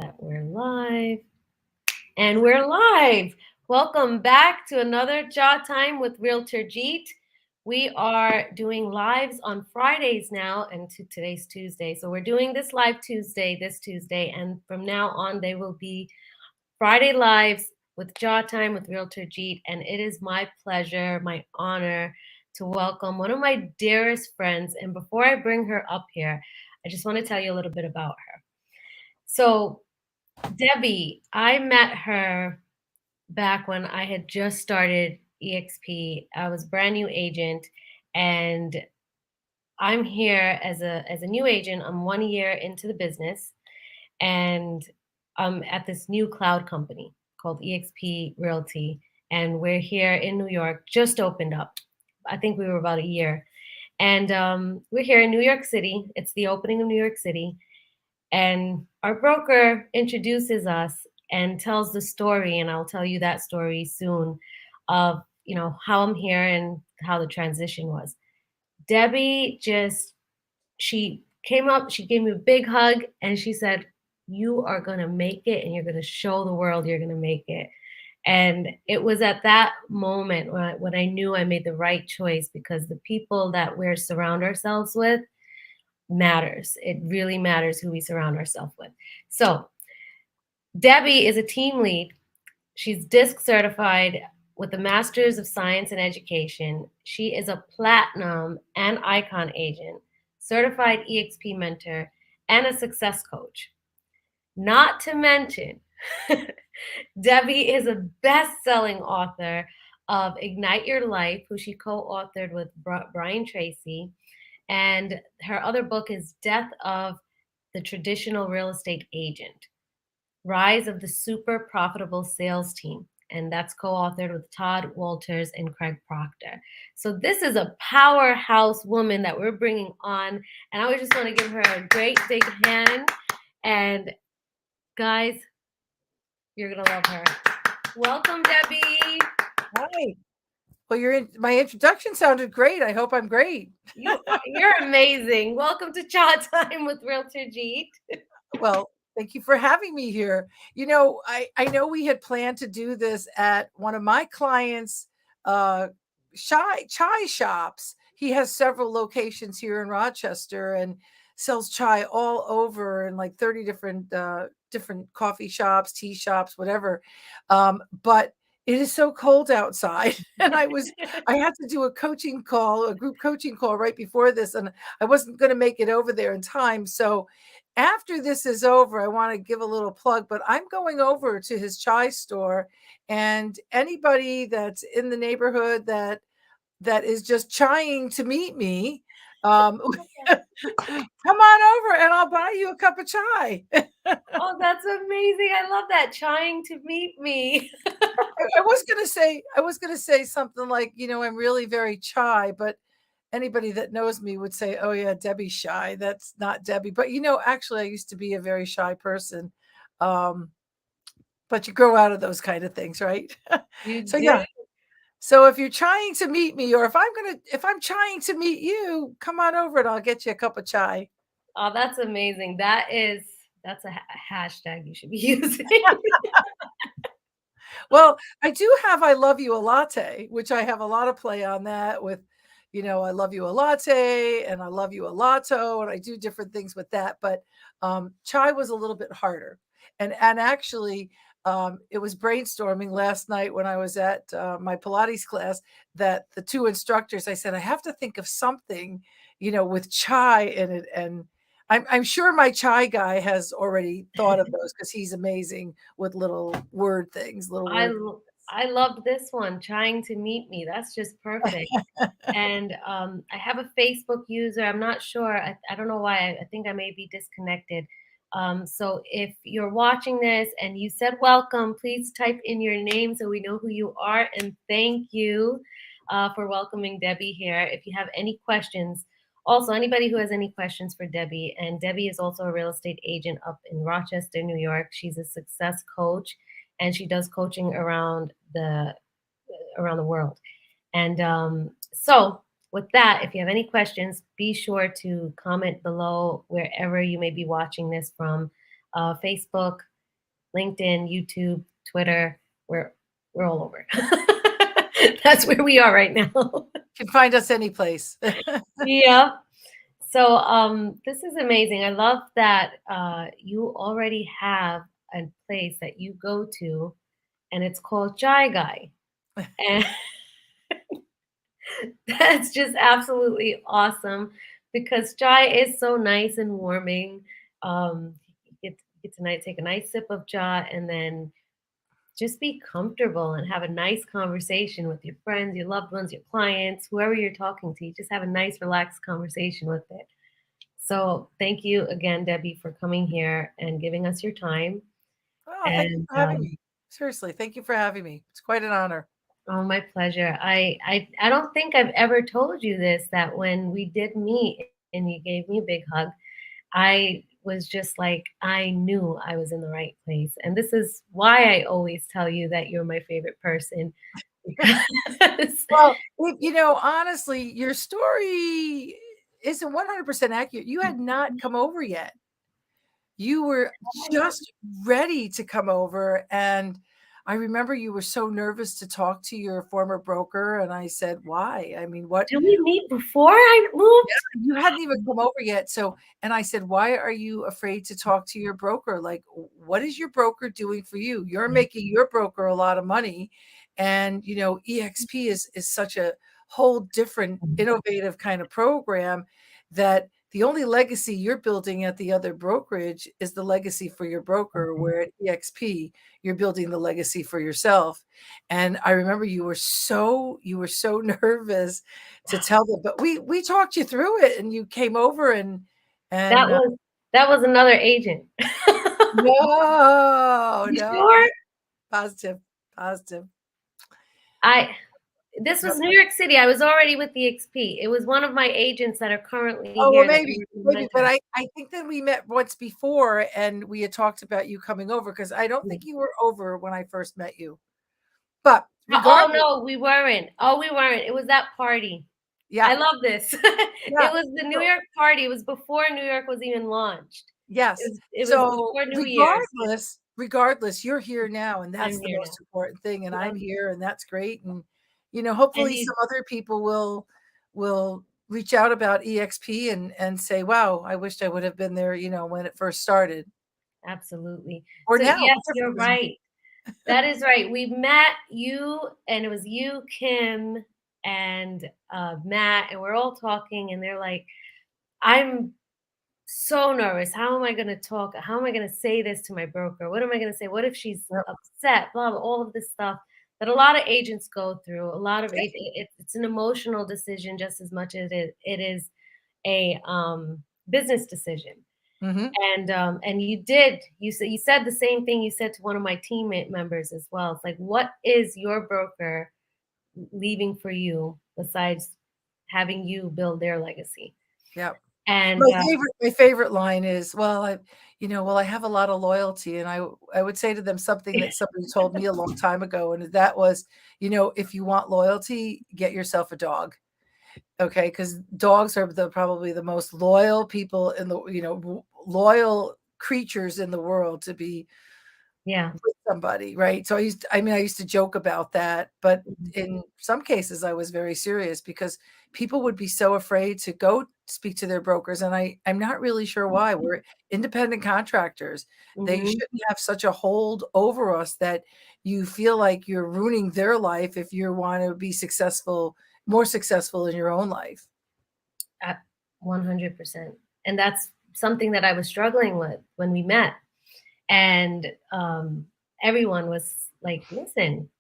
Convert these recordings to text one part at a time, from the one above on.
that we're live. And we're live. Welcome back to another Jaw Time with Realtor Jeet. We are doing lives on Fridays now, and today's Tuesday. So we're doing this live Tuesday, this Tuesday, and from now on they will be Friday lives with Jaw Time with Realtor Jeet. And it is my pleasure, my honor to welcome one of my dearest friends. And before I bring her up here, I just want to tell you a little bit about her. So Debbie, I met her back when I had just started EXP. I was a brand new agent, and I'm here as a new agent. I'm 1 year into the business, and I'm at this new cloud company called EXP Realty, and we're here in New York. Just opened up. I think we were about a year, and we're here in New York City. It's the opening of New York City, and our broker introduces us and tells the story, and I'll tell you that story soon, of how I'm here and how the transition was. Debbie she came up, she gave me a big hug, and she said, "You are going to make it, and you're going to show the world you're going to make it." And it was at that moment when I knew I made the right choice, because the people that we surround ourselves with matters. It really matters who we surround ourselves with. So Debbie is a team lead. She's DISC certified with a Master's of Science in Education. She is a platinum and icon agent, certified EXP mentor, and a success coach. Not to mention, Debbie is a best-selling author of Ignite Your Life, who she co-authored with Brian Tracy. And her other book is Death of the Traditional Real Estate Agent, Rise of the Super Profitable Sales Team. And that's co-authored with Todd Walters and Craig Proctor. So this is a powerhouse woman that we're bringing on. And I just want to give her a great big hand. And guys, you're going to love her. Welcome, Debbie. Hi. Well, my introduction sounded great. I hope I'm great. You're amazing. Welcome to Jaw Time with Realtor Jeet. Well, thank you for having me here. I know we had planned to do this at one of my clients' chai shops. He has several locations here in Rochester and sells chai all over in like 30 different coffee shops, tea shops, whatever. But it is so cold outside, and I had to do a group coaching call right before this, and I wasn't going to make it over there in time. So after this is over, I want to give a little plug, but I'm going over to his chai store, and anybody that's in the neighborhood that is just trying to meet me, come on over and I'll buy you a cup of chai. Oh, that's amazing. I love that. Trying to meet me. I was going to say something like, I'm really very chai, but anybody that knows me would say, "Oh yeah, Debbie's shy." That's not Debbie. But actually I used to be a very shy person. But you grow out of those kind of things, right? You So do? yeah. So if you're trying to meet me, or if I'm trying to meet you, come on over and I'll get you a cup of chai. Oh, that's amazing. That's a hashtag you should be using. Well, I do have I love you a latte, which I have a lot of play on that with, I love you a latte and I love you a lotto, and I do different things with that. But chai was a little bit harder. And actually, it was brainstorming last night when I was at my Pilates class, that the two instructors, I said, I have to think of something, with chai in it. And I'm sure my chai guy has already thought of those, because he's amazing with little word things, I loved this one, trying to meet me. That's just perfect. And I have a Facebook user. I'm not sure. I don't know why. I think I may be disconnected. So if you're watching this and you said welcome, please type in your name so we know who you are. And thank you for welcoming Debbie here. If you have any questions, also anybody who has any questions for Debbie, and Debbie is also a real estate agent up in Rochester, New York. She's a success coach, and she does coaching around the world. And so with that, if you have any questions, be sure to comment below wherever you may be watching this from. Facebook, LinkedIn, YouTube, Twitter. We're all over. That's where we are right now. You can find us any place. Yeah. So this is amazing. I love that you already have a place that you go to, and it's called Chai Guy, and that's just absolutely awesome because chai is so nice and warming. You get to take a nice sip of chai and then just be comfortable and have a nice conversation with your friends, your loved ones, your clients, whoever you're talking to. You just have a nice, relaxed conversation with it. So thank you again, Debbie, for coming here and giving us your time. Oh, thank you And for having me. Seriously, thank you for having me. It's quite an honor. oh, my pleasure. I don't think I've ever told you this, that when we did meet and you gave me a big hug, I was just like, I knew I was in the right place. And this is why I always tell you that you're my favorite person because Well, honestly, your story isn't 100% accurate. You had not come over yet. You were just ready to come over, and I remember you were so nervous to talk to your former broker, and I said, "Why? I mean, what?" did we meet before I Yeah, moved? you hadn't even come over yet. So, and I said, "Why are you afraid to talk to your broker? Like, what is your broker doing for you? You're making your broker a lot of money, and EXP is such a whole different innovative kind of program that the only legacy you're building at the other brokerage is the legacy for your broker, where at EXP you're building the legacy for yourself." And I remember you were so nervous to tell them, but we talked you through it, and you came over, and That and was that was another agent. no, You no, sure? positive, positive. I This Yep. was New York City. I was already with the XP. It was one of my agents that are currently Oh, well, here that maybe, you were maybe, but mentoring. I think that we met once before, and we had talked about you coming over because I don't think you were over when I first met you. But Oh regardless, no, we weren't. Oh, we weren't. It was that party. I yeah, love this. yeah. It was the New So York party. It was before New York was even launched. yes. It was So before New Year's. regardless, you're here now, and that's I'm the here most important thing. And now. I'm Yep. here, and that's great. And And hopefully you some other people will reach out about EXP and say, "Wow, I wished I would have been there, when it first started." absolutely. Or So now, yes, whatever you're it is. right. That is right. We met you, and it was you, Kim, and Matt, and we're all talking, and they're like, I'm so nervous. How am I going to talk? How am I going to say this to my broker? What am I going to say? What if she's Yep. upset? Blah, blah, all of this stuff that a lot of agents go through. A lot of it's an emotional decision just as much as it is a business decision. Mhm. And you said the same thing you said to one of my teammate members as well. It's like, what is your broker leaving for you besides having you build their legacy? Yep. And My favorite line is, "Well, I have a lot of loyalty," and I would say to them something that somebody told me a long time ago, and that was, "If you want loyalty, get yourself a dog." Okay, because dogs are probably the most loyal people in the loyal creatures in the world to be yeah. with somebody, right? So I used to joke about that, but Mhm. in some cases I was very serious because people would be so afraid to go speak to their brokers, and I'm not really sure why. We're independent contractors. They Mhm. shouldn't have such a hold over us that you feel like you're ruining their life if you want to be successful, more successful in your own life. At 100%. And that's something that I was struggling with when we met. And everyone was like, listen,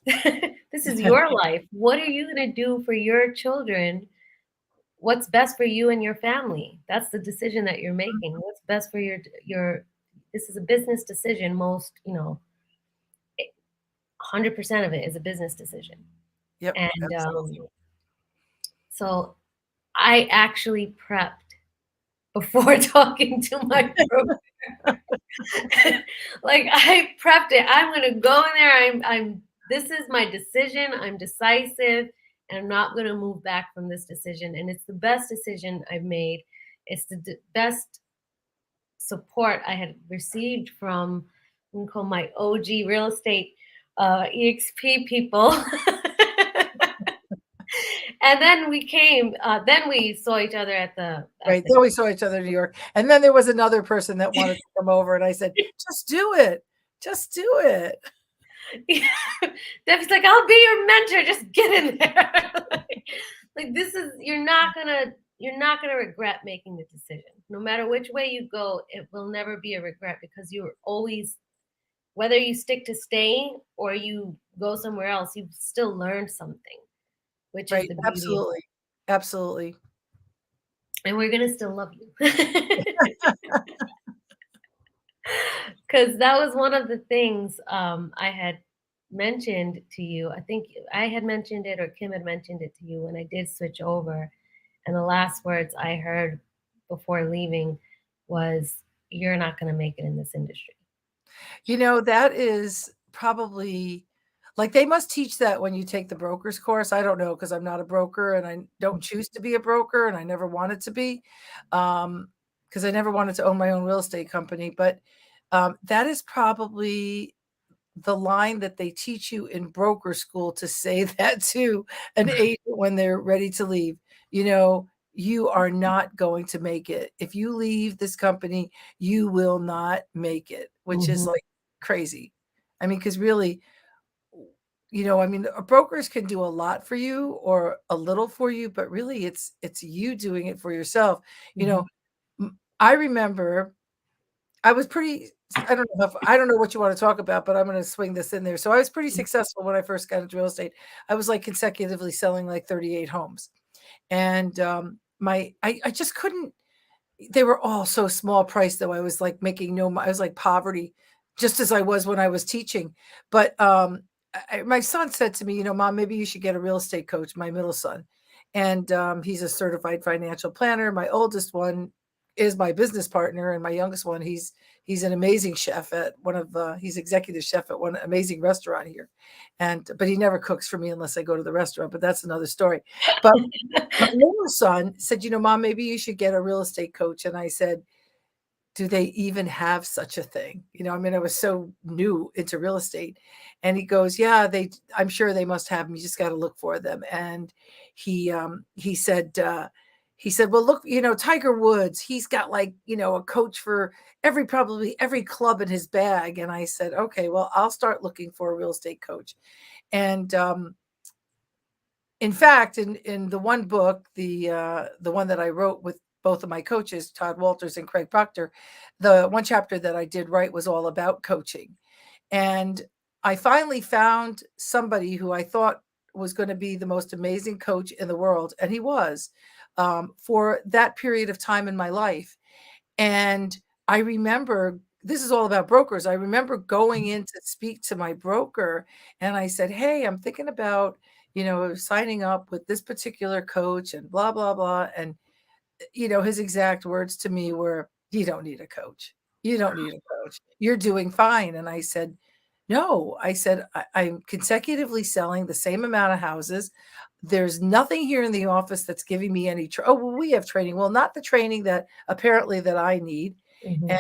this is your life. What are you going to do for your children? What's best for you and your family? That's the decision that you're making. What's best for this is a business decision. 100% of it is a business decision. Yep, And absolutely. so I actually prepped before talking to my broker. Like I prepped it. I'm gonna go in there. This is my decision. I'm decisive and I'm not gonna move back from this decision. And it's the best decision I've made. It's the best support I had received from, we can call my OG real estate EXP people. And then then we saw each other at Right. Then we saw each other in New York. And then there was another person that wanted to come over, and I said, just do it. Just do it. Debbie's like, I'll be your mentor. Just get in there. Like this is you're not gonna regret making the decision. No matter which way you go, it will never be a regret because you're always, whether you stick to staying or you go somewhere else, you've still learned something, which is Right. the beauty of Absolutely. it. Absolutely. And we're gonna still love you. Because that was one of the things I had mentioned to you. I think I had mentioned it or Kim had mentioned it to you when I did switch over. And the last words I heard before leaving was, "You're not going to make it in this industry." That is probably like they must teach that when you take the broker's course. I don't know because I'm not a broker and I don't choose to be a broker and I never wanted to be because I never wanted to own my own real estate company. But that is probably the line that they teach you in broker school to say that to an agent when they're ready to leave. You are not going to make it. If you leave this company, you will not make it, which is Mhm. like crazy. I mean, because really, brokers can do a lot for you or a little for you, but really it's you doing it for yourself. You know, Mhm. I remember I was pretty I don't know what you wanna talk about, but I'm gonna swing this in there. So I was pretty successful when I first got into real estate. I was, like, consecutively selling, like, 38 homes. And, I just couldn't they were all so small price though. I was, like, making no mo I was, like, poverty, just as I was when I was teaching. But, my son said to me, "Mom, maybe you should get a real estate coach," my middle son. And, he's a certified financial planner. My oldest one is my business partner, and my youngest one, he's an amazing chef at he's executive chef at one amazing restaurant here. But he never cooks for me unless I go to the restaurant, but that's another story. But my middle son said, "Mom, maybe you should get a real estate coach." And I said, "Do they even have such a thing?" I was so new into real estate. And he goes, "Yeah, I'm sure they must have them. You just got to look for them." And he said, "Well, look, Tiger Woods, he's got like, a coach for probably every club in his bag." And I said, "Okay, well, I'll start looking for a real estate coach." And in fact, in the one book, the one that I wrote with both of my coaches, Todd Walters and Craig Proctor, the one chapter that I did write was all about coaching. And I finally found somebody who I thought was going to be the most amazing coach in the world, and he was, for that period of time in my life. And I remember this is all about brokers. I remember going in to speak to my broker and I said, "Hey, I'm thinking about, signing up with this particular coach and blah, blah, blah." And, his exact words to me were, "You don't need a coach. You don't need a coach. You're doing fine." And I said, "No," I said, I'm consecutively selling the same amount of houses. There's nothing here in the office that's giving me any oh, well, we have training. Well, not the training that apparently that I need. Mhm.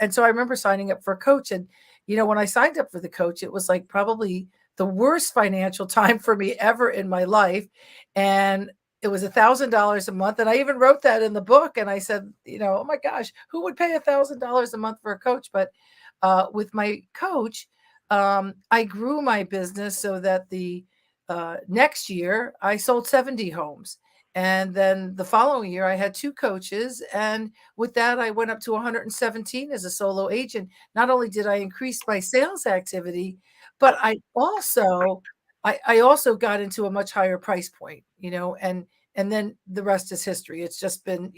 And so I remember signing up for a coach. And, when I signed up for the coach, it was like probably the worst financial time for me ever in my life. And it was $1,000 a month. And I even wrote that in the book. And I said, "Oh my gosh, who would pay $1,000 a month for a coach?" But with my coach, I grew my business so that the next year I sold 70 homes. And then the following year I had two coaches. And with that, I went up to 117 as a solo agent. Not only did I increase my sales activity, but I also got into a much higher price point, and then the rest is history. It's just been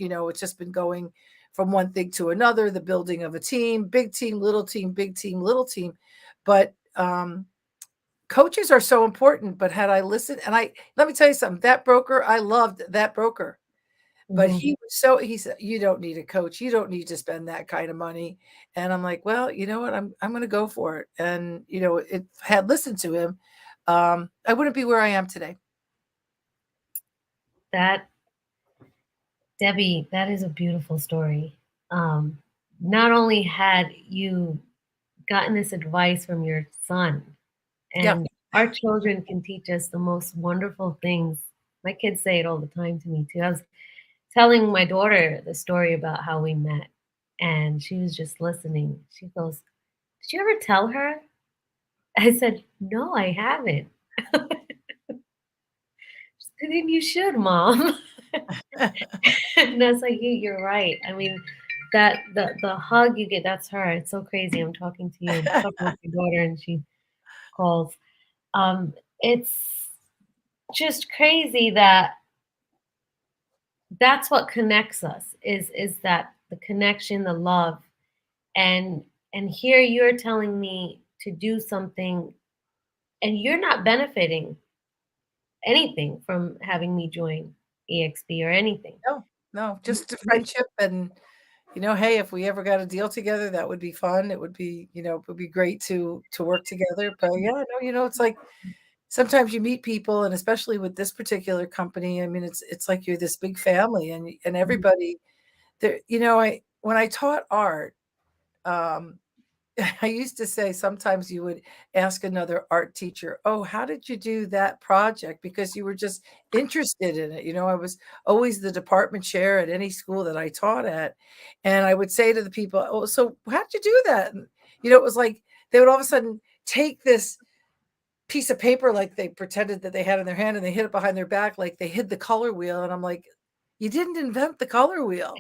going from one thing to another, the building of a team, big team, little team, big team, little team. But coaches are so important. But had I listened, and let me tell you something, that broker, I loved that broker. But Mhm. he said, "You don't need a coach. You don't need to spend that kind of money." And I'm like, "Well, you know what? I'm going to go for it." And it had listened to him, I wouldn't be where I am today. That Debbie, that is a beautiful story. Um, not only had you gotten this advice from your son, Yeah. and our children can teach us the most wonderful things. My kids say it all the time to me too. I was telling my daughter the story about how we met, and she was just listening. She goes, "Did you ever tell her?" I said, "No, I haven't." Then you should, mom. And that's like you're right. I mean, that the hug you get, that's her. It's so crazy. I'm talking to you, talking with your daughter, and she calls. It's just crazy that that's what connects us is that the connection, the love, and here you're telling me to do something, and you're not benefiting anything from having me join EXP or anything. No, no, You- just a you- friendship and, hey, if we ever got a deal together, that would be fun. It would be, it would be great to work together. But yeah, no, it's like sometimes you meet people, and especially with this particular company, I mean, it's like you're this big family, and everybody there. I when I taught art, um, I used to say sometimes you would ask another art teacher, "Oh, how did you do that project?" Because you were just interested in it. I was always the department chair at any school that I taught at. And I would say to the people, "Oh, so how did you do that?" And, it was like they would all of a sudden take this piece of paper like they pretended that they had in their hand and they hid it behind their back like they hid the color wheel. And I'm like, you didn't invent the color wheel.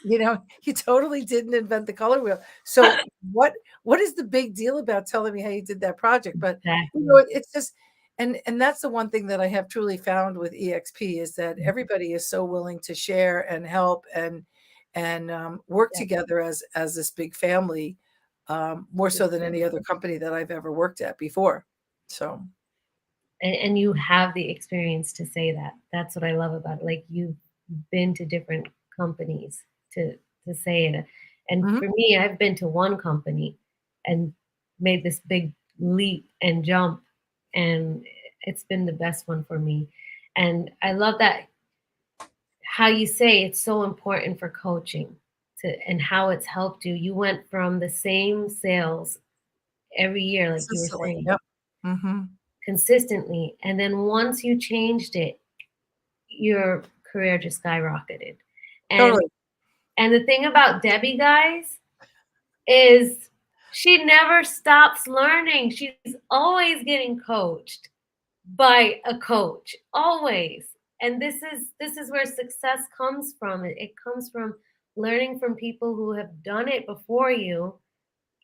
You totally didn't invent the color wheel. So what is the big deal about telling me how you did that project? But Exactly. it's just and that's the one thing that I have truly found with EXP is that everybody is so willing to share and help and work Yeah. together as this big family, more so than any other company that I've ever worked at before. So And you have the experience to say that. That's what I love about it. Like you've been to different companies to say it. And mhm, for me, I've been to one company and made this big leap and jump, and it's been the best one for me. And I love that how you say it's so important for coaching to and how it's helped you. You went from the same sales every year, like you were consistently. saying, Yep. Mhm. consistently, and then once you changed it, your career just skyrocketed. And Totally. the thing about Debbie, guys, is she never stops learning. She's always getting coached by a coach, always. And this is where success comes from. It comes from learning from people who have done it before you,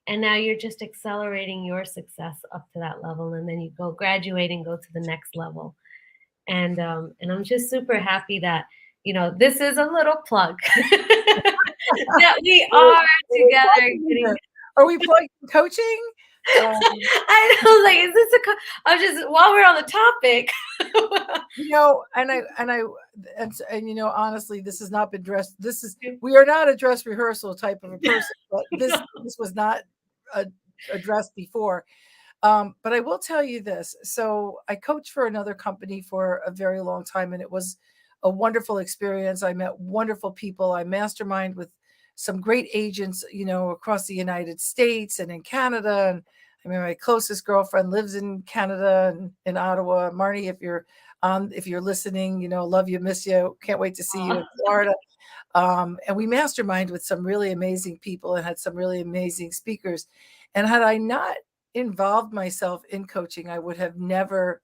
and now you're just accelerating your success up to that level, and then you go graduate and go to the next level. And I'm just super happy that this is a little plug that we What are are we together plugging getting. here? Are we plugging coaching? Um, I was like, is this a? I was just while we're on the topic. and honestly, this has not been dressed. We are not a dress rehearsal type of a person, but this was not uh, addressed before. But I will tell you this. So I coached for another company for a very long time, and it was a wonderful experience. I met wonderful people. I mastermind with some great agents, across the United States and in Canada. And I mean, my closest girlfriend lives in Canada and in Ottawa. Marnie, if you're listening, love you, miss you. Can't wait to see you in Aw. Florida. And we mastermind with some really amazing people and had some really amazing speakers. And had I not involved myself in coaching, I would have never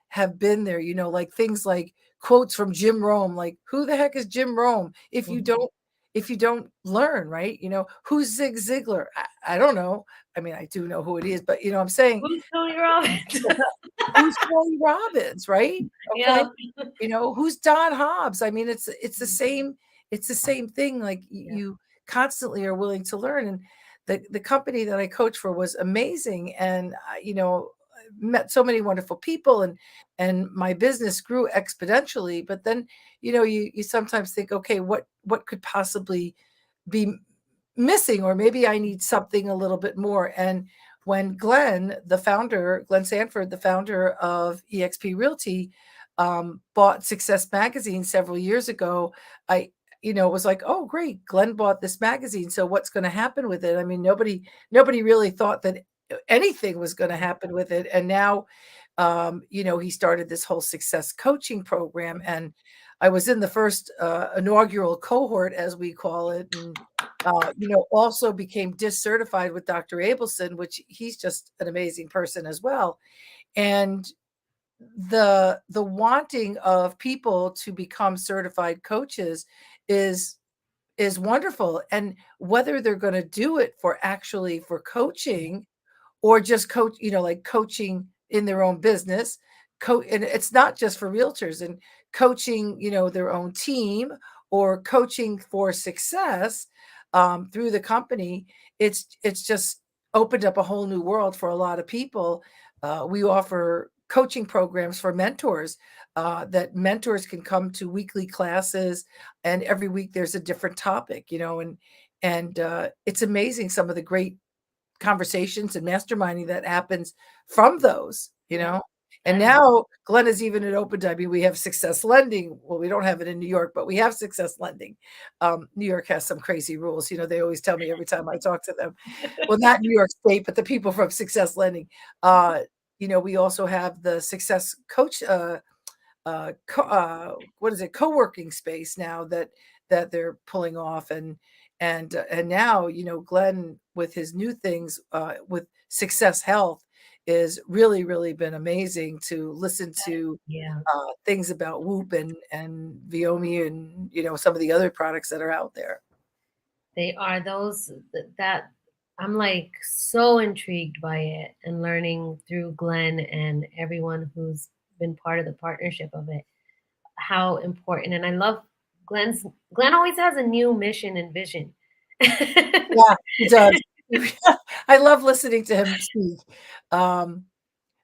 have been there. Like things like quotes from Jim Rome, like who the heck is Jim Rome? If you don't learn, right? Who's Zig Ziglar? I don't know. I mean, I do know who it is, but I'm saying Who's Tony Robbins? who's Tony Robbins, right? Okay. Yeah. Who's Don Hobbs? I mean, it's the same thing. Like Yeah. you constantly are willing to learn. And the company that I coached for was amazing. And met so many wonderful people, and my business grew exponentially. But then, you sometimes think, okay, what could possibly be missing, or maybe I need something a little bit more. And when Glenn Sanford, the founder of EXP Realty, bought Success Magazine several years ago, I it was like, oh, great, Glenn bought this magazine. So what's going to happen with it? I mean, nobody really thought that anything was going to happen with it. And now, he started this whole success coaching program. And I was in the first inaugural cohort, as we call it. And, also became discertified with Dr. Abelson, which he's just an amazing person as well. And the wanting of people to become certified coaches is is wonderful. And whether they're going to do it for coaching, or just coach, like coaching in their own business, and it's not just for realtors, and coaching, their own team, or coaching for success through the company. It's just opened up a whole new world for a lot of people. We offer coaching programs for mentors, that mentors can come to weekly classes, and every week there's a different topic, and it's amazing some of the great conversations and masterminding that happens from those, Yeah, And that is. now Glenn has even it opened. I mean, we have success lending. Well, we don't have it in New York, but we have success lending. New York has some crazy rules. They always tell me every time I talk to them. Well, not New York State, but the people from success lending. We also have the success coach, what is it, co-working space now that they're pulling off. And now, Glenn, with his new things, with Success Health, is really, really been amazing to listen to, Yeah, things about Whoop and Viomi, and some of the other products that are out there. they are those that I'm like so intrigued by it and learning through Glenn and everyone who's been part of the partnership of it, how important. And I love Glenn always has a new mission and vision. Yeah, he does. I love listening to him speak. Um,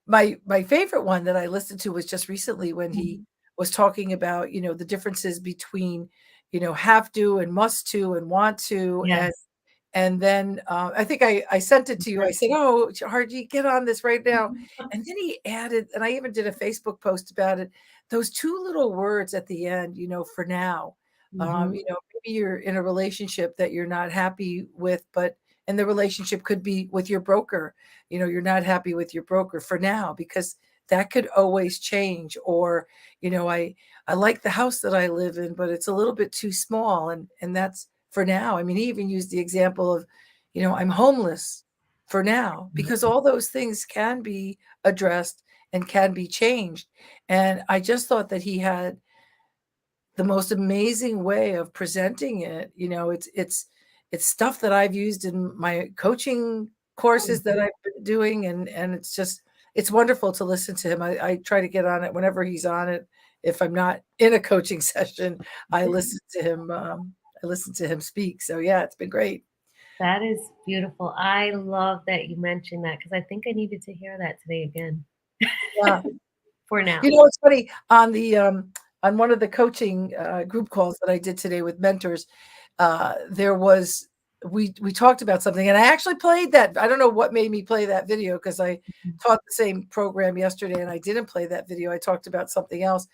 my favorite one that I listened to was just recently, when he Mhm. was talking about, the differences between, have to and must to and want to. and Yes. and then, I think I sent it to you. I said, "Oh, Harji, get on this right now." And then he added, and I even did a Facebook post about it, those 2 little words at the end, "for now." Hmm. Maybe you're in a relationship that you're not happy with, and the relationship could be with your broker. You're not happy with your broker for now, because that could always change. Or, I like the house that I live in, but it's a little bit too small, and that's for now. I mean, he even used the example of, I'm homeless for now, because all those things can be addressed and can be changed. And I just thought that he had the most amazing way of presenting it. It's stuff that I've used in my coaching courses that I've been doing, and it's wonderful to listen to him. I try to get on it whenever he's on it. If I'm not in a coaching session, I listen to him. I listen to him speak. So yeah, it's been great. That is beautiful. I love that you mentioned that because I think I needed to hear that today again. Yeah. For now. It's funny, on one of the coaching group calls that I did today with mentors, there was we talked about something, and I actually played that. I don't know what made me play that video, because I taught the same program yesterday and I didn't play that video. I talked about something else,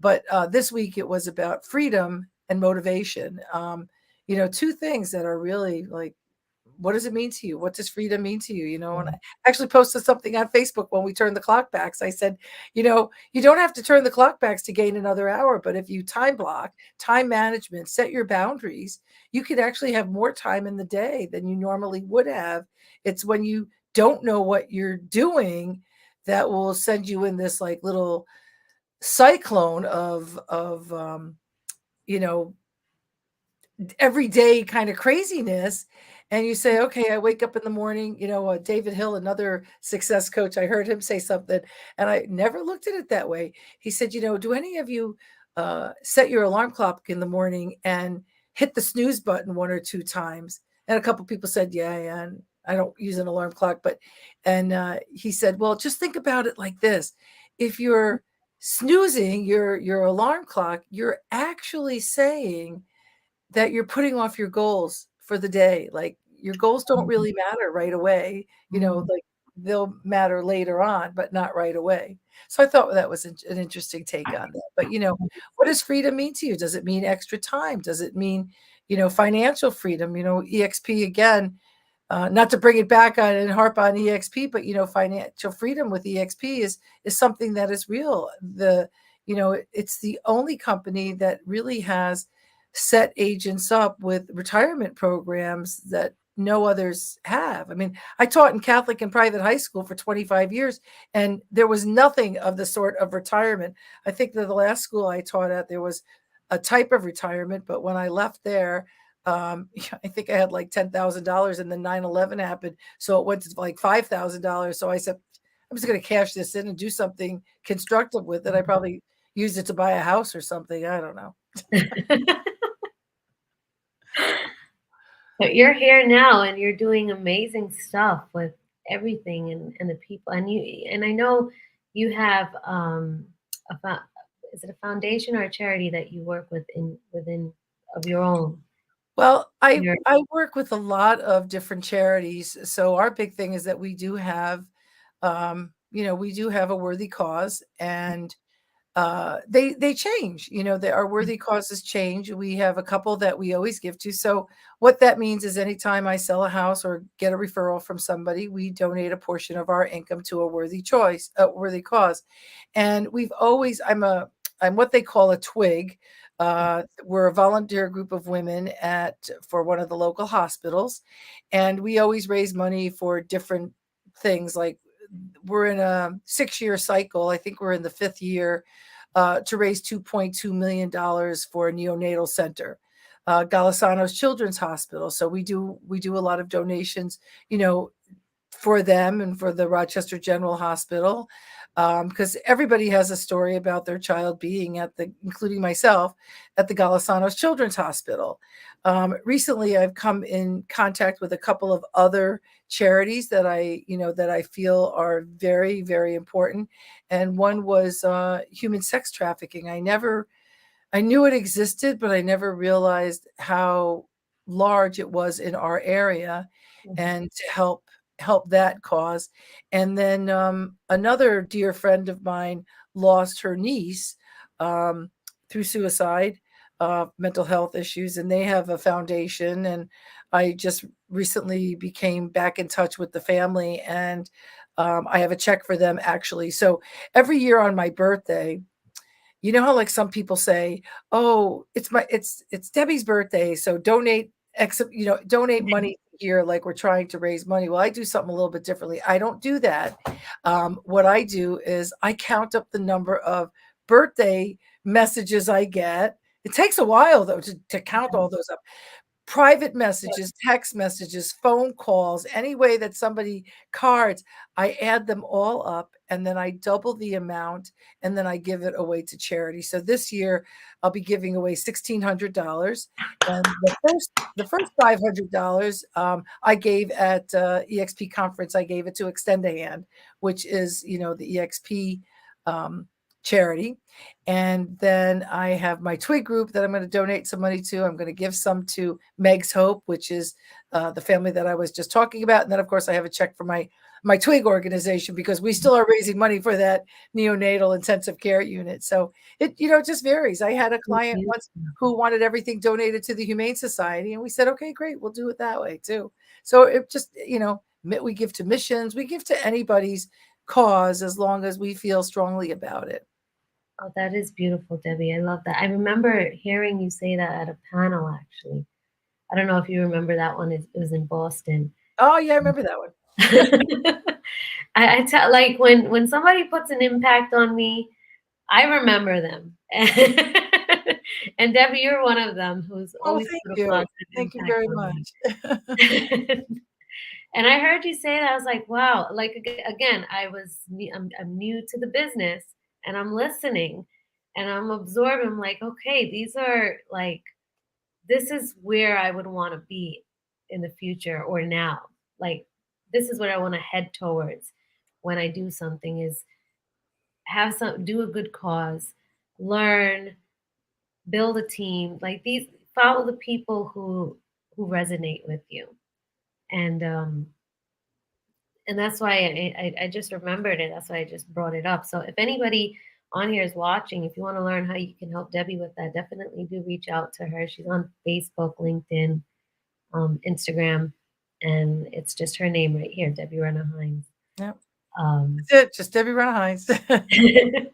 but this week it was about freedom and motivation. Two things that are really like, what does it mean to you? What does freedom mean to you? And I actually posted something on Facebook when we turned the clock back. So I said, you don't have to turn the clock back to gain another hour, but if you time block, time management, set your boundaries, you could actually have more time in the day than you normally would have. It's when you don't know what you're doing that will send you in this like little cyclone of you know everyday kind of craziness. And you say, okay, I wake up in the morning. David Hill, another success coach, I heard him say something, and I never looked at it that way. He said, do any of you set your alarm clock in the morning and hit the snooze button 1 or 2 times? And a couple people said, yeah, and I don't use an alarm clock. And he said, well, just think about it like this. If you're snoozing your alarm clock, you're actually saying that you're putting off your goals for the day. Like, your goals don't really matter right away. Mhm. Like, they'll matter later on, but not right away. So I thought that was an interesting take on that. But, what does freedom mean to you? Does it mean extra time? Does it mean, financial freedom? EXP again, not to bring it back on and harp on EXP, but financial freedom with EXP is something that is real. It's the only company that really has set agents up with retirement programs that no others have. I mean, I taught in Catholic and private high school for 25 years, and there was nothing of the sort of retirement. I think that the last school I taught at, there was a type of retirement, but when I left there, I think I had like $10,000, and then 9/11 happened. So it went to like $5,000. So I said, I'm just going to cash this in and do something constructive with it. I probably used it to buy a house or something. I don't know. But you're here now and you're doing amazing stuff with everything and the people. And I know you have a is it a foundation or a charity that you work with within of your own? Well, I Your I work with a lot of different charities. So our big thing is that we do have, we do have a worthy cause, and they change. Our worthy causes change. We have a couple that we always give to. So what that means is anytime I sell a house or get a referral from somebody, we donate a portion of our income to a worthy cause. And we've always, I'm what they call a twig. We're a volunteer group of women for one of the local hospitals, and we always raise money for different things. Like, we're in a 6-year cycle. I think we're in the 5th year, to raise $2.2 million for a neonatal center, Golisano's Children's Hospital. So we do a lot of donations, you know, for them and for the Rochester General Hospital, because everybody has a story about their child being including myself, at the Golisano's Children's Hospital. Recently, I've come in contact with a couple of other charities that I feel are very, very important, and one was human sex trafficking. I knew it existed, but I never realized how large it was in our area, and to help that cause. And then another dear friend of mine lost her niece, through suicide, mental health issues, and they have a foundation. And I just recently became back in touch with the family, and I have a check for them, actually. So every year on my birthday, you know how, like, some people say, "Oh, it's Debbie's birthday, so donate money here, like we're trying to raise money." Well, I do something a little bit differently. I don't do that. What I do is I count up the number of birthday messages I get. It takes a while, though, to count all those up. Private messages, text messages, phone calls, any way that somebody, cards, I add them all up, and then I double the amount, and then I give it away to charity. So this year I'll be giving away $1,600, and the first $500, I gave at EXP conference. I gave it to Extend a Hand, which is the EXP charity. And then I have my twig group that I'm going to donate some money to. I'm going to give some to Meg's Hope, which is the family that I was just talking about. And then, of course, I have a check for my twig organization, because we still are raising money for that neonatal intensive care unit. So it just varies. I had a client once who wanted everything donated to the Humane Society, and we said, okay, great, we'll do it that way too. So it just, we give to missions, we give to anybody's cause, as long as we feel strongly about it. Oh, that is beautiful, Debbie. I love that. I remember hearing you say that at a panel, actually. I don't know if you remember that one. It was in Boston. Oh, yeah, I remember that one. I tell, like, when somebody puts an impact on me, I remember them. And Debbie, you're one of them who's Oh, always thank put a you. positive Thank you impact very on much. me. And I heard you say that. I was like, wow. Like, again, I'm new to the business, and I'm listening and I'm absorbing. I'm like, okay, these are like, this is where I would want to be in the future or now. Like, this is what I want to head towards when I do something, is do a good cause, learn, build a team. Like, these, follow the people who resonate with you. And And that's why I just remembered it. That's why I just brought it up. So if anybody on here is watching, if you want to learn how you can help Debbie with that, definitely do reach out to her. She's on Facebook, LinkedIn, Instagram, and it's just her name right here, Debbie Renna Hynes. Yeah. Um, That's it. Just Debbie Renna Hynes.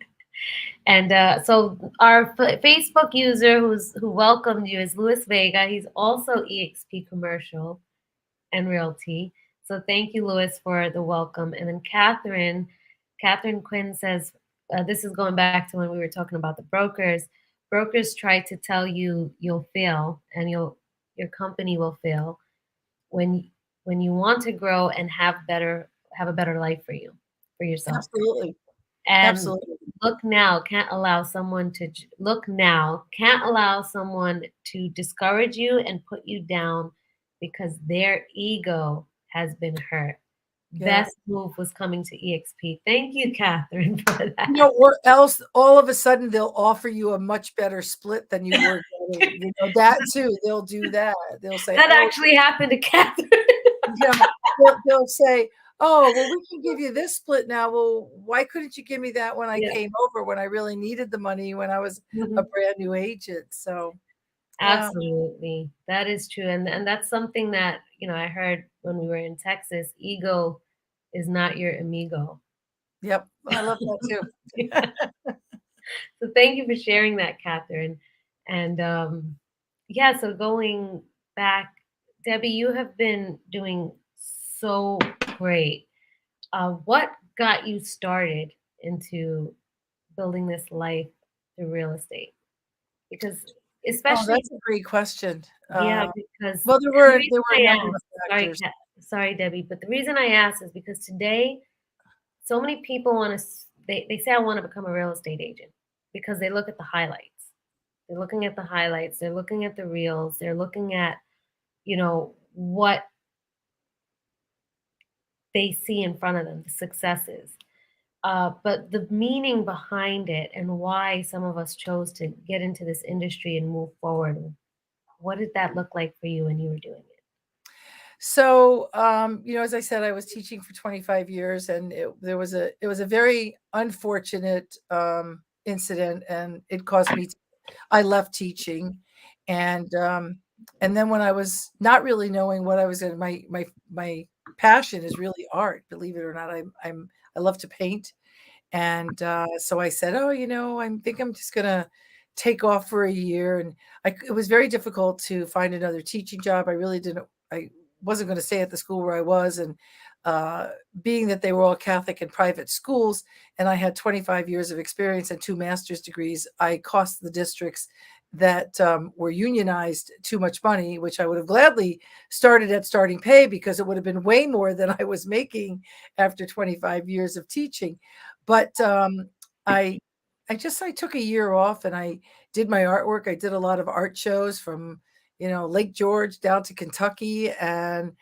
and so our Facebook user who welcomed you is Louis Vega. He's also EXP Commercial and Realty. So thank you, Louis, for the welcome. And then Catherine Quinn says, this is going back to when we were talking about the brokers. Brokers try to tell you you'll fail and your company will fail when when you want to grow and have a better life for yourself. Absolutely. And Absolutely. look now can't allow someone to discourage you and put you down because their ego has been hurt. Yeah. Best move was coming to EXP. Thank you, Catherine, for that. Or else all of a sudden they'll offer you a much better split than you were getting. That too. They'll do that. They'll say, That "Oh, actually happened to Catherine. yeah." They'll say, "Oh, well, we can give you this split now. Well, why couldn't you give me that when I Yeah. came over, when I really needed the money, when I was a Mhm. brand new agent?" So, yeah. Absolutely. That is true. And that's something that, I heard when we were in Texas. Ego is not your amigo. Yep. I love that too. So thank you for sharing that, Catherine. And yeah, so going back, Debbie, you have been doing so great. What got you started into building this life through real estate? Because Oh, especially, that's a great question. yeah, because Well, and the there reason were a I number of asked, factors. Sorry, Debbie, but the reason I asked is because today so many people want to they say I want to become a real estate agent because they look at the highlights. They're looking at the highlights, they're looking at the reels, they're looking at, what they see in front of them, the successes. But the meaning behind it and why some of us chose to get into this industry and move forward, what did that look like for you when you were doing it? So, as I said, I was teaching for 25 years, and it was a very unfortunate incident, and it caused me. I left teaching, and then when I was not really knowing what I was in, my passion is really art. Believe it or not, I love to paint, and so I said, "Oh, I think I'm just gonna take off for a year." And it was very difficult to find another teaching job. I really didn't. I wasn't going to stay at the school where I was, and uh, being that they were all Catholic and private schools, and I had 25 years of experience and 2 master's degrees, I cost the districts that were unionized too much money, which I would have gladly started at starting pay because it would have been way more than I was making after 25 years of teaching. But I I took a year off and I did my artwork. I did a lot of art shows from, Lake George down to Kentucky, and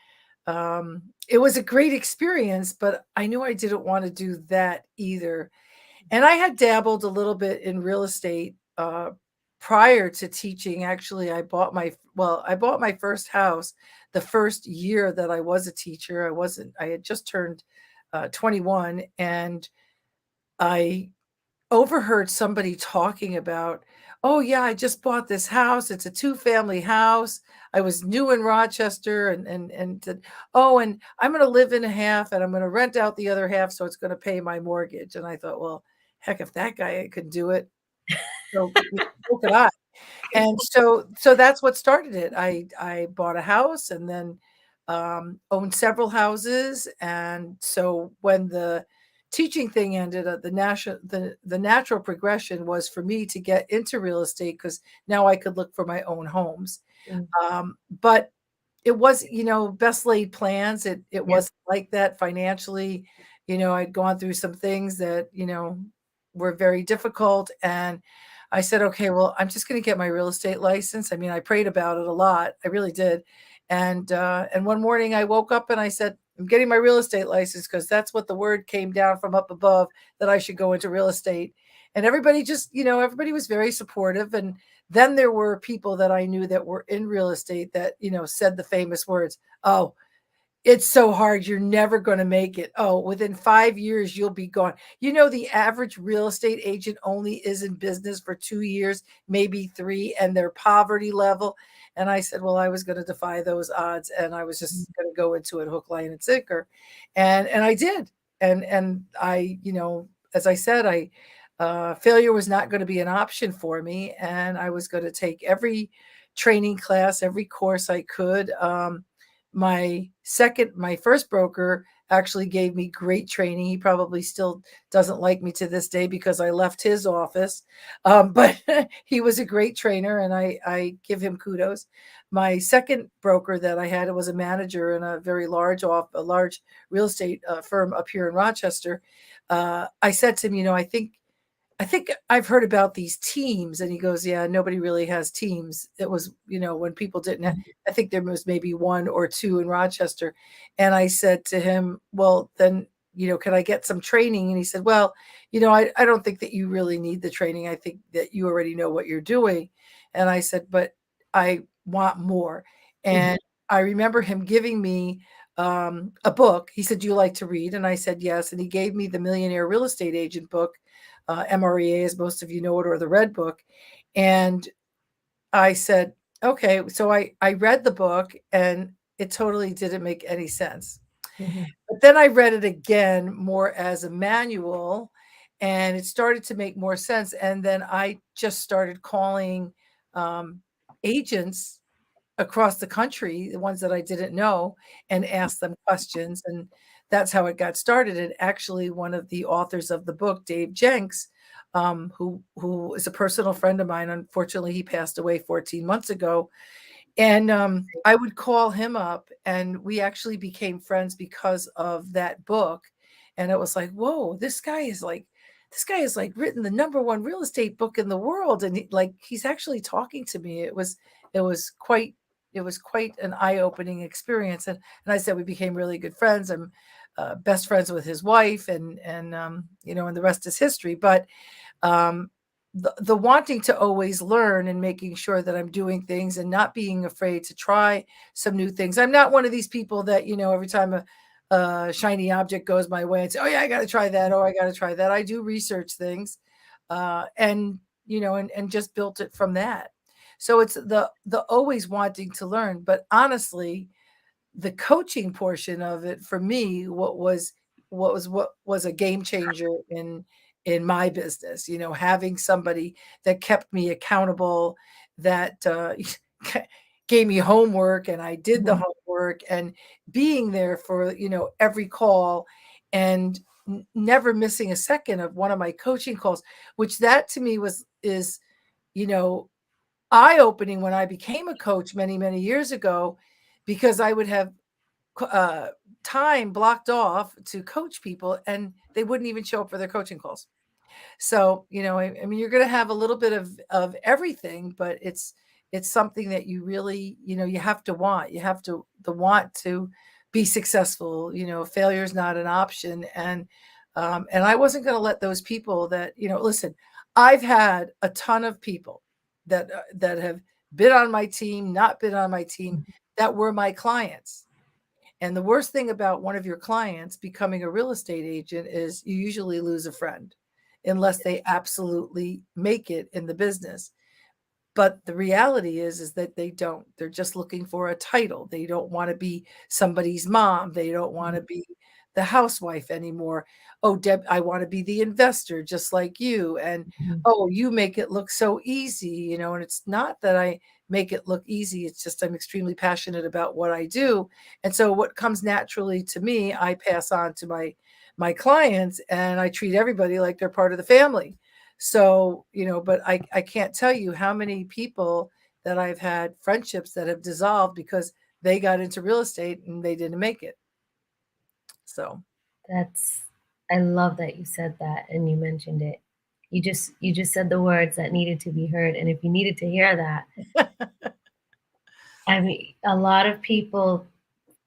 it was a great experience, but I knew I didn't want to do that either. And I had dabbled a little bit in real estate prior to teaching. Actually, I bought my first house the first year that I was a teacher. I had just turned 21, and I overheard somebody talking about, "Oh yeah, I just bought this house. It's a two-family house. I was new in Rochester, oh, and I'm going to live in half and I'm going to rent out the other half so it's going to pay my mortgage." And I thought, well, heck, if that guy could do it, so could I. And so that's what started it. I bought a house and then owned several houses. And so when the teaching thing ended, the natural progression was for me to get into real estate because now I could look for my own homes. Mm, But it was, best laid plans. It yep. wasn't like that financially. I'd gone through some things that, were very difficult. And I said, okay, well, I'm just going to get my real estate license. I mean, I prayed about it a lot. I really did. And one morning I woke up and I said, I'm getting my real estate license because that's what the word came down from up above, that I should go into real estate. And everybody was very supportive. And then there were people that I knew that were in real estate that, said the famous words, "Oh, It's so hard. You're never going to make it. Oh, within 5 years, you'll be gone. You know, the average real estate agent only is in business for 2 years, maybe three, and their poverty level. And I said, well, I was going to defy those odds, and I was just going to go into it hook, line, and sinker, and I did. And I, as I said, failure was not going to be an option for me, and I was going to take every training class, every course I could. My first broker actually gave me great training. He probably still doesn't like me to this day because I left his office, but he was a great trainer, and I give him kudos. My second broker that I had was a manager in a very a large real estate firm up here in Rochester. I said to him, I think I've heard about these teams. And he goes, yeah, nobody really has teams. It was, when people didn't have, I think there was maybe one or two in Rochester. And I said to him, well, then, can I get some training? And he said, well, I don't think that you really need the training. I think that you already know what you're doing. And I said, but I want more. Mhm. And I remember him giving me a book. He said, do you like to read? And I said, yes. And he gave me the Millionaire Real Estate Agent book, MREA, as most of you know it, or the Red Book. And I said, okay. So I read the book, and it totally didn't make any sense. Mhm. But then I read it again more as a manual, and it started to make more sense. And then I just started calling um, agents across the country, the ones that I didn't know, and ask them questions. And that's how it got started. And actually, one of the authors of the book, Dave Jenks, who is a personal friend of mine, unfortunately, he passed away 14 months ago. And I would call him up, and we actually became friends because of that book. And it was like, whoa, this guy is like written the number one real estate book in the world, and he's actually talking to me. It was quite an eye-opening experience. And I said we became really good friends. I'm best friends with his wife, and the rest is history. But um, the wanting to always learn and making sure that I'm doing things and not being afraid to try some new things. I'm not one of these people that, every time a shiny object goes my way and say, oh yeah, I got to try that. Oh, I got to try that. I do research things, and just built it from that. So it's the always wanting to learn. But honestly, the coaching portion of it for me, what was a game changer in my business, having somebody that kept me accountable, that gave me homework, and I did the Mhm. homework, and being there for every call, and never missing a second of one of my coaching calls, which that to me is you know eye opening when I became a coach many, many years ago, because I would have uh, time blocked off to coach people, and they wouldn't even show up for their coaching calls. So, I mean, you're going to have a little bit of everything, but it's something that you really, you have to want. You have to the want to be successful. Failure is not an option, and I wasn't going to let those people that, listen. I've had a ton of people that have been on my team, not been on my team, that were my clients. And the worst thing about one of your clients becoming a real estate agent is you usually lose a friend unless they absolutely make it in the business. But the reality is that they don't. They're just looking for a title. They don't want to be somebody's mom. They don't want to be the housewife anymore. Oh, Deb, I want to be the investor just like you. And Mhm. oh, you make it look so easy, and it's not that I make it look easy. It's just I'm extremely passionate about what I do. And so what comes naturally to me, I pass on to my clients, and I treat everybody like they're part of the family. So, but I can't tell you how many people that I've had friendships that have dissolved because they got into real estate and they didn't make it. So, That's I love that you said that and you mentioned it. You just said the words that needed to be heard. And if you needed to hear that, I mean, a lot of people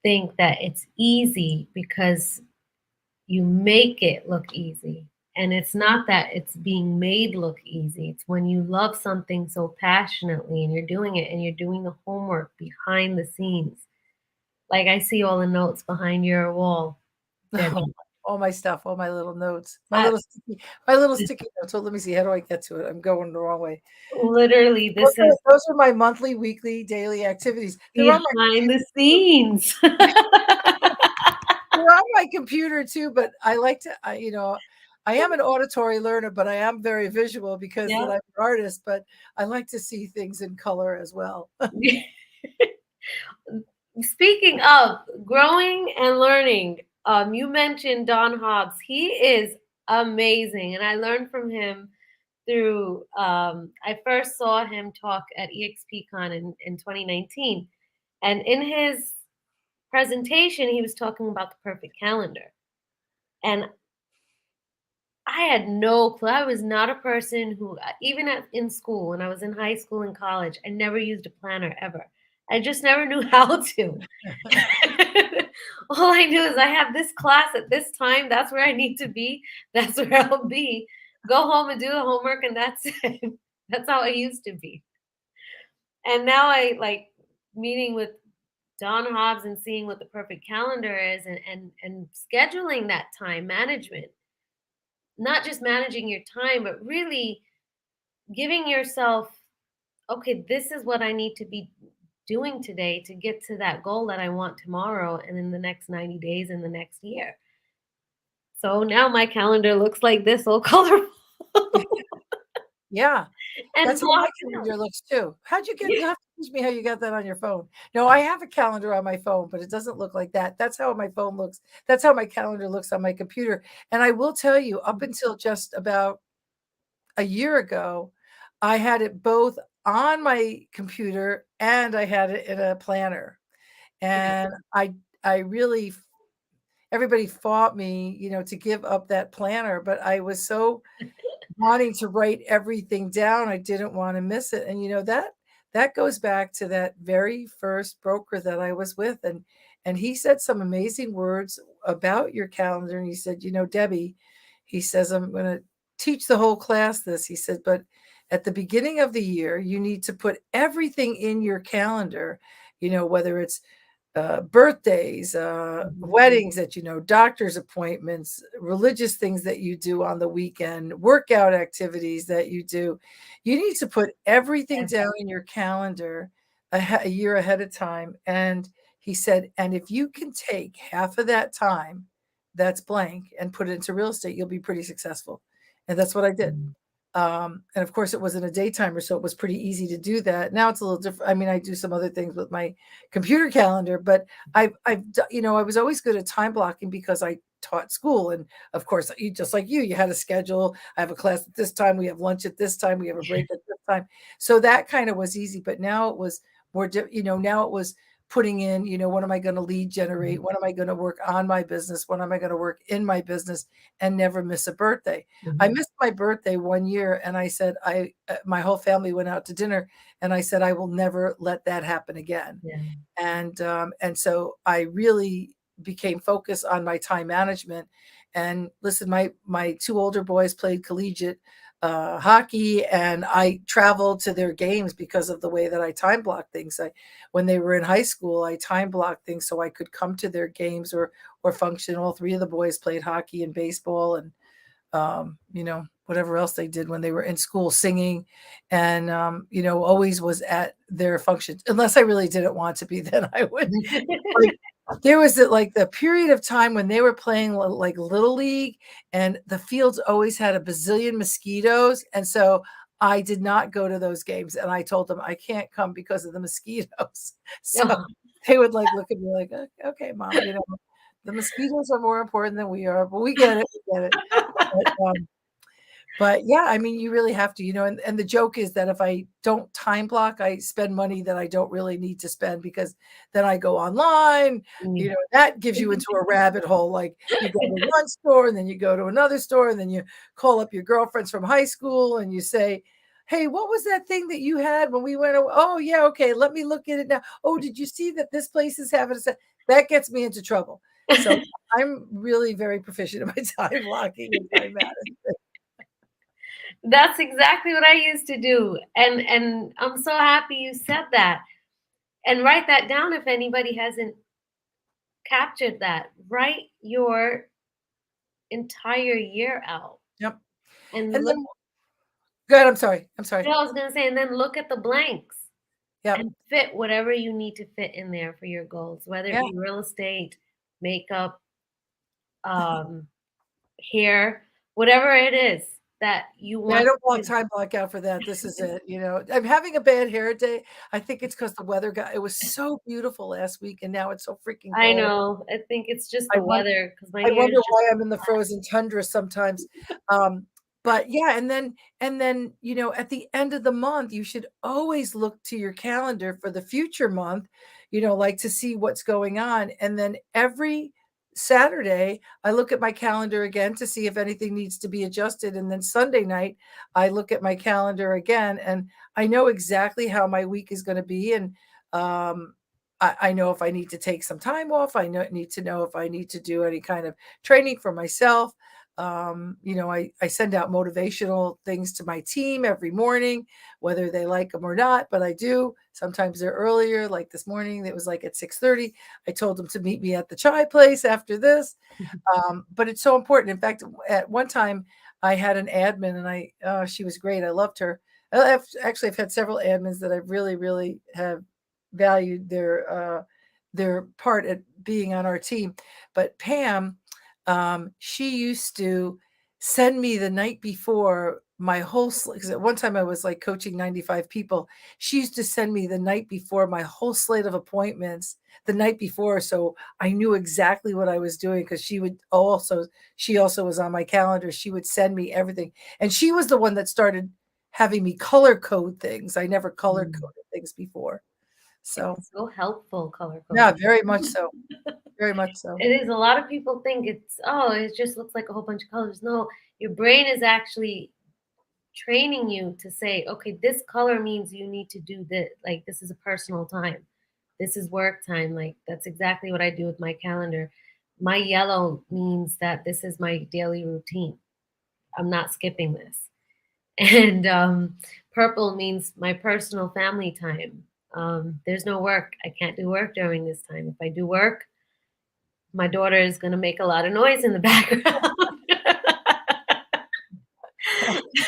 think that it's easy because you make it look easy. And it's not that it's being made look easy. It's when you love something so passionately and you're doing it and you're doing the homework behind the scenes. Like I see all the notes behind your wall. They're All my stuff, all my little notes, I, my little sticky notes. So let me see. How do I get to it? I'm going the wrong way. literally, this is Those are my monthly, weekly, daily activities. behind the scenes. They're on my computer too, but I like to, I am an auditory learner, but I am very visual because that Yeah. I'm an artist, but I like to see things in color as well. Speaking of growing and learning, you mentioned Don Hobbs. He is amazing, and I learned from him through. I first saw him talk at EXPCon in 2019, and in his presentation, he was talking about the perfect calendar, and I had no clue. I was not a person who, even in school, when I was in high school and college, I never used a planner ever. I just never knew how to. All I knew is I have this class at this time. That's where I need to be. That's where I'll be. Go home and do the homework, and that's it. That's how I used to be. And now I like meeting with Don Hobbs and seeing what the perfect calendar is, and scheduling that time management, not just managing your time, but really giving yourself, okay, this is what I need to be doing today to get to that goal that I want tomorrow and in the next 90 days in the next year. So now my calendar looks like this, all colorful Yeah. and That's how my blocked out. calendar looks too. You have to teach me how you got that on your phone. No, I have a calendar on my phone, but it doesn't look like that. That's how my phone looks. That's how my calendar looks on my computer. And I will tell you, up until just about a year ago, I had it both on my computer and I had it in a planner. And I really everybody fought me, to give up that planner, but I was so wanting to write everything down, I didn't wanna miss it, and, that goes back to that very first broker that I was with, and he said some amazing words about your calendar, and he said, Debbie," he says, "I'm gonna teach the whole class this," he said, "but at the beginning of the year, you need to put everything in your calendar, whether it's birthdays, Mhm. weddings that doctor's appointments, religious things that you do on the weekend, workout activities that you do. You need to put everything Yeah. down in your calendar a year ahead of time." And he said, "And if you can take half of that time that's blank and put it into real estate, you'll be pretty successful." And that's what I did. And of course, it was in a daytimer, so it was pretty easy to do that. Now it's a little different. I mean, I do some other things with my computer calendar, but I was always good at time blocking because I taught school, and of course, just like you had a schedule. I have a class at this time. We have lunch at this time. We have a break at this time. So that kind of was easy. But now it was now it was putting in, what am I going to lead generate? When am I going to work on my business? When am I going to work in my business and never miss a birthday? I Mhm. missed my birthday one year, and I said, my whole family went out to dinner, and I said, I will never let that happen again. Yeah. And so I really became focused on my time management. And listen, my two older boys played collegiate hockey, and I traveled to their games because of the way that I time blocked things. When they were in high school, I time blocked things so I could come to their games or function. All three of the boys played hockey and baseball, and whatever else they did when they were in school, singing, and, always was at their functions. Unless I really didn't want to be, then I would. Like, there was the period of time when they were playing like little league, and the fields always had a bazillion mosquitoes, and so I did not go to those games, and I told them I can't come because of the mosquitoes. So Oh. they would look at me like, Okay, mom, the mosquitoes are more important than we are, but we get it, we get it." But, yeah, I mean, you really have to, and the joke is that if I don't time block, I spend money that I don't really need to spend, because then I go online, Mm. that gives you into a rabbit hole. Like, you go to one store, and then you go to another store, and then you call up your girlfriends from high school and you say, "Hey, what was that thing that you had when we went away? Oh, yeah, okay, let me look at it now. Oh, did you see that this place is having that gets me into trouble." So I'm really very proficient in my time blocking and time management. That's exactly what I used to do. And I'm so happy you said that. And write that down if anybody hasn't. captured that. Write your entire year out Yep. and And look. then go ahead, I'm sorry. I'm sorry. No, I was gonna say, and then look at the blanks Yep. and fit whatever you need to fit in there for your goals, whether it Yeah. be real estate, makeup, um, hair, whatever it is that you Yeah, I want don't to block do. time block out for that. This is it, you know. I'm having a bad hair day. I think it's because the weather got it was so beautiful last week, and now it's so freaking I cold. know. I think it's just I the won weather because my I hair wonder is just why I'm in the frozen tundra sometimes. Um, but yeah, and then, you know, at the end of the month, you should always look to your calendar for the future month, you know, like to see what's going on. And then every Saturday, I look at my calendar again to see if anything needs to be adjusted. And then Sunday night, I look at my calendar again and I know exactly how my week is going to be. And um, I know if I need to take some time off. Need to know if I need to do any kind of training for myself. You know, I send out motivational things to my team every morning, whether they like them or not, but I do. Sometimes they're earlier, like this morning, it was like at 6:30. I told them to meet me at the chai place after this. But it's so important. In fact, at one time I had an admin and she was great. I loved her. I've had several admins that I really, really have valued their part at being on our team. But Pam, she used to send me the night before my whole because at one time I was like coaching 95 people. She used to send me the night before my whole slate of appointments the night before, so I knew exactly what I was doing because she also was on my calendar. She would send me everything, and she was the one that started having me color code things. I never color Mm. coded things before. So, It's so helpful, color yeah, coding. very much so, very much so. It is. A lot of people think it's, oh, it just looks like a whole bunch of colors. No, your brain is actually training you to say, okay, this color means you need to do this. Like, this is a personal time. This is work time. Like, that's exactly what I do with my calendar. My yellow means that this is my daily routine. I'm not skipping this. And purple means my personal family time. There's no work. I can't do work during this time. If I do work, my daughter is going to make a lot of noise in the background.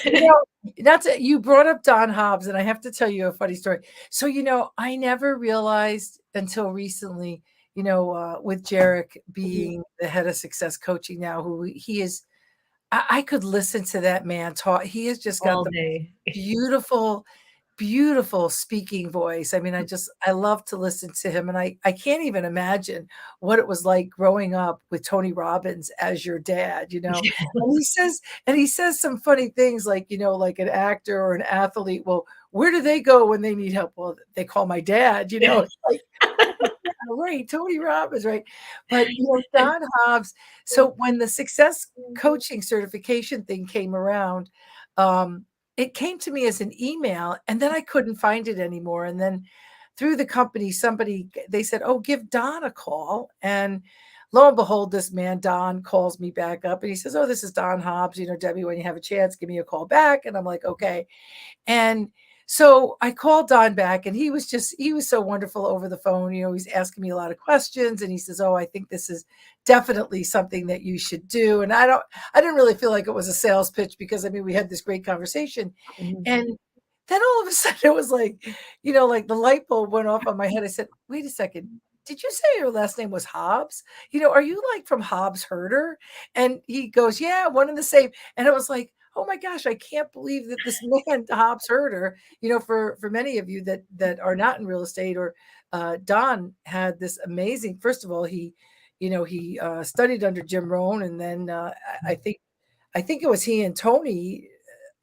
You know, that's it. You brought up Don Hobbs, and I have to tell you a funny story. So, you know, I never realized until recently, you know, with Jarek being the head of success coaching now, who he is, I could listen to that man talk. He has just got All the day. beautiful, beautiful speaking voice. I mean, I love to listen to him, and I can't even imagine what it was like growing up with Tony Robbins as your dad, you know? And he says some funny things like, you know, like an actor or an athlete, well, where do they go when they need help? Well, they call my dad, you know? It's like, oh, yeah, right, Tony Robbins, right? But, you know, Don Hobbs, so when the success coaching certification thing came around, um, it came to me as an email and then I couldn't find it anymore. And then through the company, they said, oh, give Don a call. And lo and behold, this man, Don, calls me back up and he says, oh, this is Don Hobbs. You know, Debbie, when you have a chance, give me a call back. And I'm like, okay. And so I called Don back and he was so wonderful over the phone. You know, he's asking me a lot of questions and he says, oh, I think this is definitely something that you should do. And I didn't really feel like it was a sales pitch because I mean, we had this great conversation. Mhm. And then all of a sudden it was like, you know, like the light bulb went off on my head. I said, wait a second. Did you say your last name was Hobbs? You know, are you like from Hobbs Herder? And he goes, yeah, one and the same. And it was like, oh my gosh, I can't believe that this man, Hobbs Herder, you know, for many of you that are not in real estate or Don had this amazing, first of all, he studied under Jim Rohn and then I think I think it was he and Tony.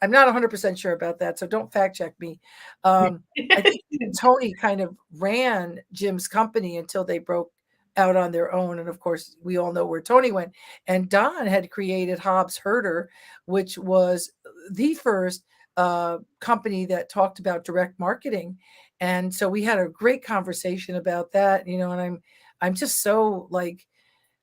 I'm not 100% sure about that, so don't fact check me. I think he and Tony kind of ran Jim's company until they broke out on their own. And of course, we all know where Tony went. And Don had created Hobbs Herder, which was the first company that talked about direct marketing. And so we had a great conversation about that, you know, and I'm just so like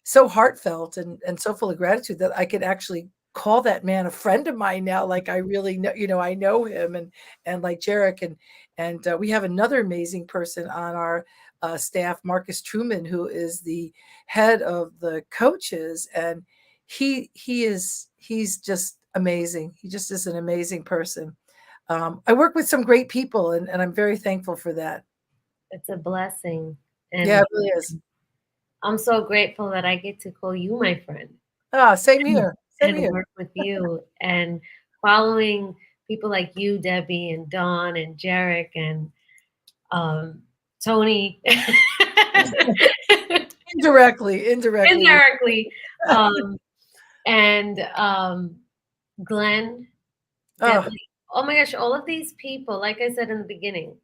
so heartfelt and so full of gratitude that I could actually call that man a friend of mine now. Like I really know, you know, I know him and like Jarek and we have another amazing person on our staff, Marcus Truman, who is the head of the coaches, and he's just amazing. He just is an amazing person. I work with some great people, and I'm very thankful for that. It's a blessing. Yeah, And it really is. I'm so grateful that I get to call you my friend Same here. Same and here. work with you and following people like you, Debbie, and Dawn, and Jarek, and Tony. Indirectly. Indirectly. Um, and Glenn, Oh, Deadly. Oh my gosh, all of these people, like I said in the beginning,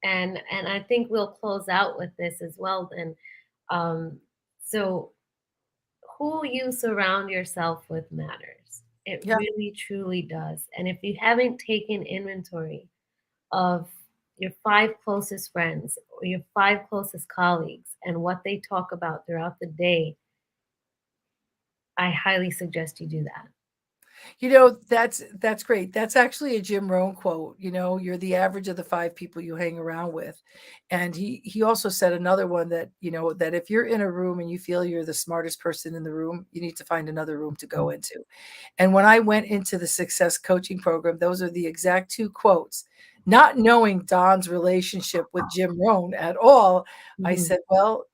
and I think we'll close out with this as well then. So who you surround yourself with matters. It yeah. really truly does. And if you haven't taken inventory of your 5 closest friends or your 5 closest colleagues and what they talk about throughout the day, I highly suggest you do that. That's great. That's actually a Jim Rohn quote. You're the average of the 5 people you hang around with. And he also said another one that, that if you're in a room and you feel you're the smartest person in the room, you need to find another room to go into. And when I went into the success coaching program, those are the exact 2 quotes. Not knowing Don's relationship with Jim Rohn at all, I Mhm. said, well,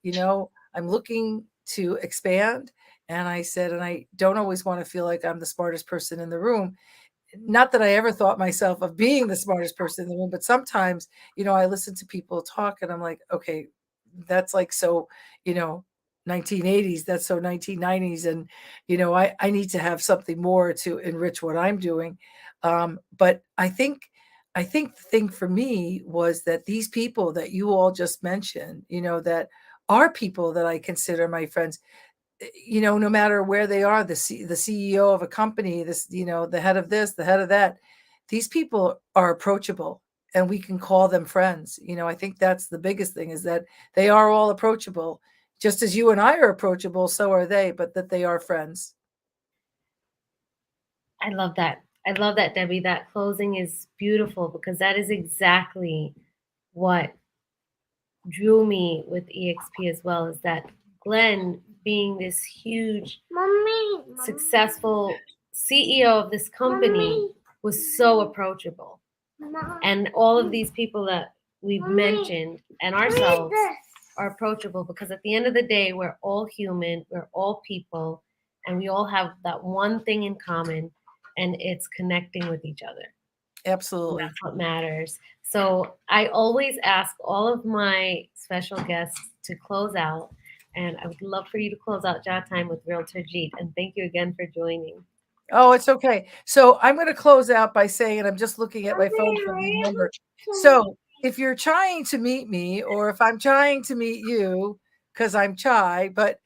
I'm looking to expand. And I said, and I don't always want to feel like I'm the smartest person in the room. Not that I ever thought myself of being the smartest person in the room, but sometimes, I listen to people talk and I'm like, okay, that's like so, you know, 1980s, that's so 1990s. And, I need to have something more to enrich what I'm doing. But I think the thing for me was that these people that you all just mentioned, that are people that I consider my friends, no matter where they are, the CEO of a company, the head of this, the head of that, these people are approachable and we can call them friends. I think that's the biggest thing, is that they are all approachable. Just as you and I are approachable, so are they, but that they are friends. I love that. I love that, Debbie. That closing is beautiful because that is exactly what drew me with EXP as well, is that Glenn, being this huge, successful CEO of this company, was so approachable. And all of these people that we've mentioned and ourselves are approachable because at the end of the day, we're all human, we're all people, and we all have that one thing in common, and it's connecting with each other. Absolutely. That's what matters. So I always ask all of my special guests to close out, and I would love for you to close out Jot Time with Realtor Jeet. And thank you again for joining. Oh, it's okay. So I'm going to close out by saying, and I'm just looking at my phone for the number. So if you're trying to meet me, or if I'm trying to meet you, because I'm shy, but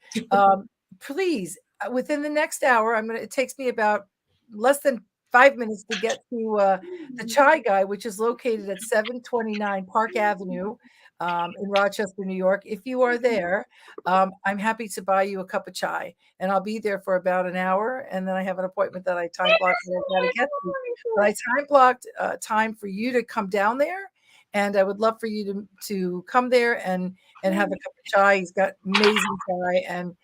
please, within the next hour, it takes me about less than 5 minutes to get to the Chai Guy, which is located at 729 Park Avenue in Rochester, New York. If you are there, I'm happy to buy you a cup of chai, and I'll be there for about an hour. And then I have an appointment that I time blocked that I've got to get to. But I time blocked time for you to come down there, and I would love for you to come there and have a cup of chai. He's got amazing chai, and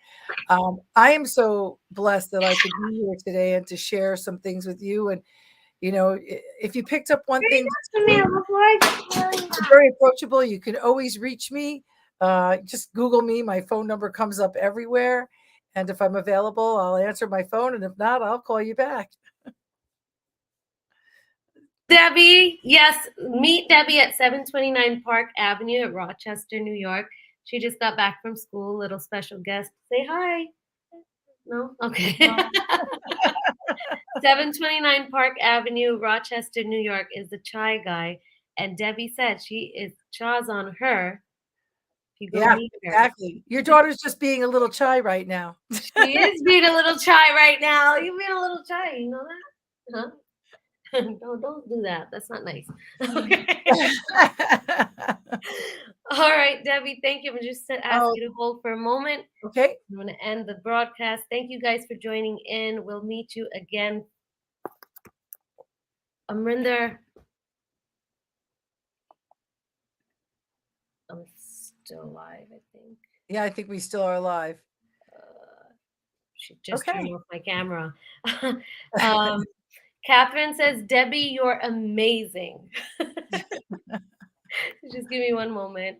I am so blessed that I could be here today and to share some things with you. And if you picked up one thing, very approachable. You can always reach me. Just Google me. My phone number comes up everywhere. And if I'm available, I'll answer my phone. And if not, I'll call you back. Debbie, yes, meet Debbie at 729 Park Avenue at Rochester, New York. She just got back from school. Little special guest. Say hi. No? Okay. 729 Park Avenue, Rochester, New York is the Chai Guy. And Debbie said she is chas on her. You go Yeah, meet her. exactly. Your daughter's just being a little shy right now. She is being a little chai right now. You being a little chai, you know that? Huh? No, don't do that. That's not nice. Okay. All right, Debbie, thank you. I'm just ask Oh, you to hold for a moment. okay. I'm going to end the broadcast. Thank you guys for joining in. We'll meet you again. Amrinder. I'm still live, I think. Yeah, I think we still are live. She just turned Okay. off my camera. um, Catherine says, Debbie, you're amazing. Just give me one moment.